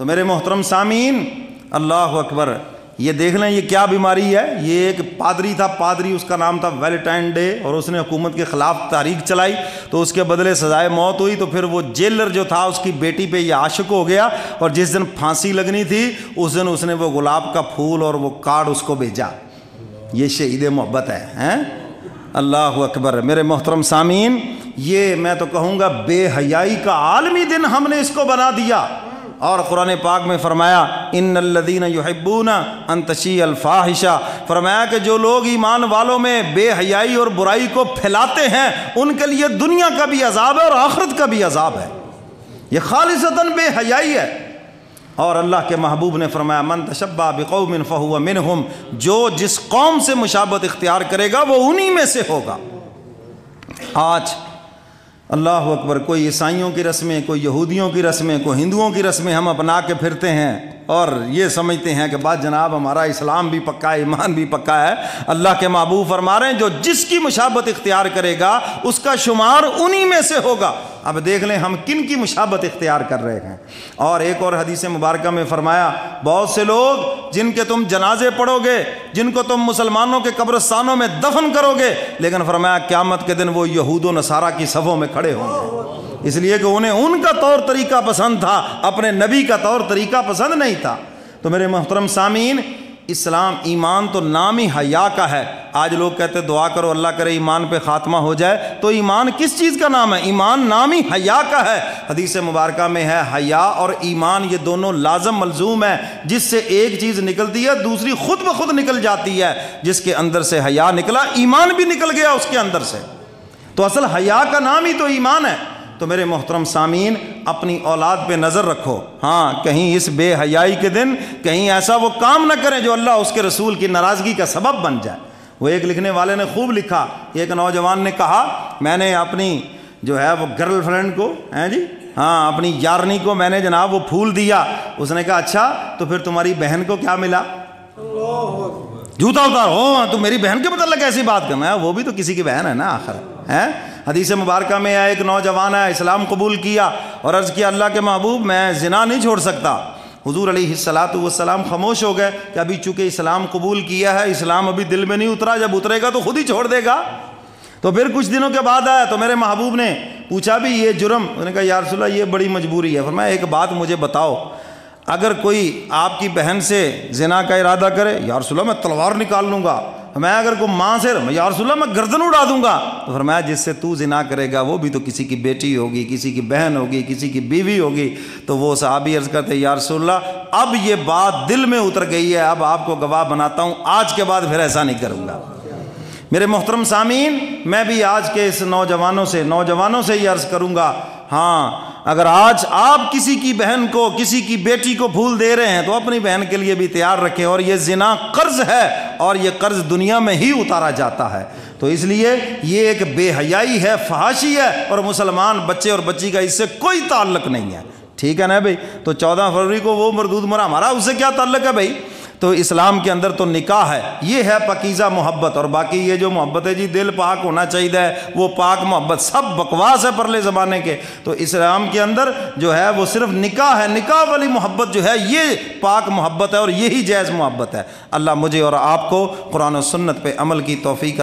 تو میرے محترم سامعین، اللہ اکبر، یہ دیکھ لیں یہ کیا بیماری ہے۔ یہ ایک پادری تھا، پادری اس کا نام تھا ویلنٹائن ڈے، اور اس نے حکومت کے خلاف تحریک چلائی تو اس کے بدلے سزائے موت ہوئی۔ تو پھر وہ جیلر جو تھا اس کی بیٹی پہ یہ عاشق ہو گیا، اور جس دن پھانسی لگنی تھی اس دن اس نے وہ گلاب کا پھول اور وہ کارڈ اس کو بھیجا۔ یہ شہید محبت ہے، اللہ اکبر۔ میرے محترم سامعین، یہ میں تو کہوں گا بے حیائی کا عالمی دن ہم نے اس کو بنا دیا۔ اور قرآن پاک میں فرمایا ان الذین یحبون ان تشیع الفاحشہ، فرمایا کہ جو لوگ ایمان والوں میں بے حیائی اور برائی کو پھیلاتے ہیں ان کے لیے دنیا کا بھی عذاب ہے اور آخرت کا بھی عذاب ہے۔ یہ خالصتاً بے حیائی ہے۔ اور اللہ کے محبوب نے فرمایا من تشبہ بقوم فہو منہم، جو جس قوم سے مشابہت اختیار کرے گا وہ انہی میں سے ہوگا۔ آج اللہ اکبر، کوئی عیسائیوں کی رسمیں، کوئی یہودیوں کی رسمیں، کوئی ہندوؤں کی رسمیں ہم اپنا کے پھرتے ہیں اور یہ سمجھتے ہیں کہ بات جناب ہمارا اسلام بھی پکا ہے، ایمان بھی پکا ہے۔ اللہ کے محبوب فرما رہے ہیں جو جس کی مشابہت اختیار کرے گا اس کا شمار انہی میں سے ہوگا۔ اب دیکھ لیں ہم کن کی مشابہت اختیار کر رہے ہیں۔ اور ایک اور حدیث مبارکہ میں فرمایا بہت سے لوگ جن کے تم جنازے پڑھو گے، جن کو تم مسلمانوں کے قبرستانوں میں دفن کرو گے، لیکن فرمایا قیامت کے دن وہ یہود و نصارہ کی صفوں میں کھڑے ہوں گے، اس لیے کہ انہیں ان کا طور طریقہ پسند تھا، اپنے نبی کا طور طریقہ پسند نہیں تھا۔ تو میرے محترم سامعین، اسلام، ایمان تو نام ہی حیا کا ہے۔ آج لوگ کہتے دعا کرو اللہ کرے ایمان پہ خاتمہ ہو جائے، تو ایمان کس چیز کا نام ہے؟ ایمان نام ہی حیا کا ہے۔ حدیث مبارکہ میں ہے حیا اور ایمان یہ دونوں لازم ملزوم ہیں، جس سے ایک چیز نکلتی ہے دوسری خود بخود نکل جاتی ہے۔ جس کے اندر سے حیا نکلا ایمان بھی نکل گیا اس کے اندر سے۔ تو اصل حیا کا نام ہی تو ایمان ہے۔ تو میرے محترم سامعین، اپنی اولاد پہ نظر رکھو، ہاں کہیں اس بے حیائی کے دن کہیں ایسا وہ کام نہ کریں جو اللہ اس کے رسول کی ناراضگی کا سبب بن جائے۔ وہ ایک لکھنے والے نے خوب لکھا، ایک نوجوان نے کہا میں نے اپنی جو ہے وہ گرل فرینڈ کو اپنی یارنی کو میں نے جناب وہ پھول دیا۔ اس نے کہا اچھا تو پھر تمہاری بہن کو کیا ملا؟ جوتا اتارو، تو میری بہن کے متعلق ایسی بات کرنا ہے، وہ بھی تو کسی کی بہن ہے نا آخر ہے۔ حدیث مبارکہ میں ایک نوجوان ہے، اسلام قبول کیا اور عرض کیا اللہ کے محبوب میں زنا نہیں چھوڑ سکتا۔ حضور علیہ السلام خاموش ہو گئے کہ ابھی چونکہ اسلام قبول کیا ہے، اسلام ابھی دل میں نہیں اترا، جب اترے گا تو خود ہی چھوڑ دے گا۔ تو پھر کچھ دنوں کے بعد آیا تو میرے محبوب نے پوچھا بھی یہ جرم؟ انہوں نے کہا یا رسول اللہ یہ بڑی مجبوری ہے۔ فرمایا ایک بات مجھے بتاؤ، اگر کوئی آپ کی بہن سے زنا کا ارادہ کرے، یا رسول اللہ میں تلوار نکال لوں گا۔ فرمایا اگر کوئی ماں سے، یا رسول اللہ میں گردن اڑا دوں گا۔ تو فرمایا جس سے تو زنا کرے گا وہ بھی تو کسی کی بیٹی ہوگی، کسی کی بہن ہوگی، کسی کی بیوی ہوگی۔ تو وہ صحابی عرض کرتے یا رسول اللہ اب یہ بات دل میں اتر گئی ہے، اب آپ کو گواہ بناتا ہوں، آج کے بعد پھر ایسا نہیں کروں گا۔ میرے محترم سامعین، میں بھی آج کے اس نوجوانوں سے یہ عرض کروں گا، ہاں اگر آج آپ کسی کی بہن کو، کسی کی بیٹی کو پھول دے رہے ہیں تو اپنی بہن کے لیے بھی تیار رکھیں۔ اور یہ زنا قرض ہے اور یہ قرض دنیا میں ہی اتارا جاتا ہے، تو اس لیے یہ ایک بے حیائی ہے، فحاشی ہے، اور مسلمان بچے اور بچی کا اس سے کوئی تعلق نہیں ہے۔ ٹھیک ہے نا بھائی؟ تو 14 فروری کو وہ مردود مرا، ہمارا اس سے کیا تعلق ہے بھائی؟ تو اسلام کے اندر تو نکاح ہے، یہ ہے پاکیزہ محبت، اور باقی یہ جو محبت ہے جی دل پاک ہونا چاہیے، وہ پاک محبت سب بکواس ہے پرلے زمانے کے۔ تو اسلام کے اندر جو ہے وہ صرف نکاح ہے، نکاح والی محبت جو ہے یہ پاک محبت ہے اور یہی جائز محبت ہے۔ اللہ مجھے اور آپ کو قرآن و سنت پہ عمل کی توفیق